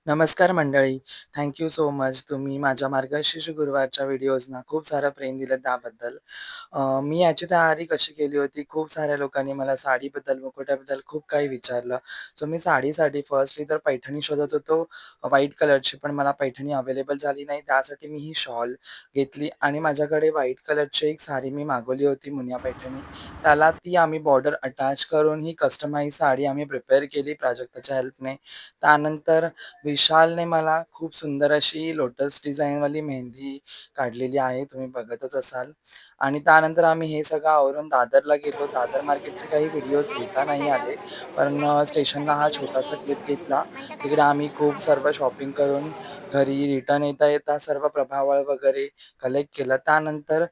नमस्कार मंडळी. Thank you so much. तुम्ही माझ्या मार्गशीर्ष गुरुवारच्या व्हिडिओजना खूप सारं प्रेम दिलं त्याबद्दल. मी याची तयारी कशी केली होती, खूप साऱ्या लोकांनी मला साडीबद्दल, मुखवट्याबद्दल खूप काही विचारलं. सो मी साडीसाठी फर्स्टली तर पैठणी शोधत होतो व्हाईट कलरची, पण मला पैठणी अवेलेबल झाली नाही. त्यासाठी मी ही शॉल घेतली आणि माझ्याकडे व्हाईट कलरची एक साडी मी मागवली होती मुनिया पैठणी. त्याला ती आम्ही बॉर्डर अटॅच करून ही कस्टमाइज साडी आम्ही प्रिपेअर केली प्राजक्ताच्या हेल्पने. त्यानंतर विशालने मला खूप सुंदर अशी लोटस डिझाइनवाली मेहंदी काढलेली आहे, तुम्ही बघतच असाल. आणि त्यानंतर आम्ही हे सगळं आवरून दादरला गेलो. दादर मार्केटचे काही व्हिडिओज घेता नाही आले, पण स्टेशनला हा छोटासा क्लिप घेतला. तिकडे आम्ही खूप सर्व शॉपिंग करून घरी रिटर्न येता-येता सर्व प्रभावळ वगैरे कलेक्ट केलं. त्यानंतर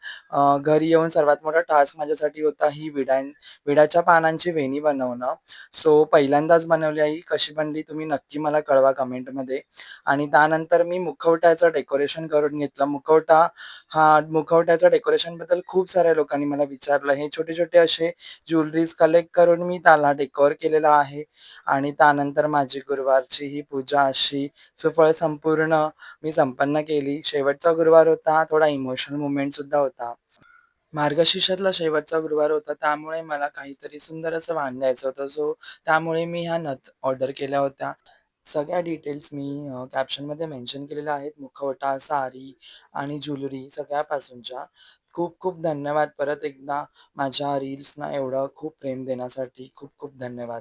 घरी येऊन सर्वात मोठा टास्क माझ्यासाठी होता ही विड्याच्या पानांची वेणी बनवणं. सो पहिल्यांदाच बनवली आहे. कशी बनली तुम्ही नक्की मला कळवा कमेंटमध्ये. आणि त्यानंतर मी मुखवट्याचं डेकोरेशन करून घेतलं. मुखवट्याचं डेकोरेशनबद्दल खूप साऱ्या लोकांनी मला विचारलं. हे छोटे-छोटे असे ज्वेलरीज कलेक्ट करून मी त्याला डेकोर केलेलं आहे. आणि त्यानंतर माझी गुरुवारची ही पूजा अशी सुफळ संपूर्ण मी संपन्न केली. शेवटचा गुरुवार होता. थोडा इमोशनल मोमेंटसुद्धा होता. मार्गशीर्षातला शेवटचा गुरुवार होता, त्यामुळे मला काहीतरी सुंदर असं वाण द्यायचं होतं. सो त्यामुळे मी ह्या नथ ऑर्डर केल्या होत्या. सगळ्या डिटेल्स मी कॅप्शनमध्ये मेन्शन केलेल्या आहेत. मुखवटा, साडी आणि ज्वेलरी सगळ्यापासूनच्या. खूप खूप धन्यवाद परत एकदा माझ्या रील्सना एवढं खूप प्रेम देण्यासाठी. खूप खूप धन्यवाद.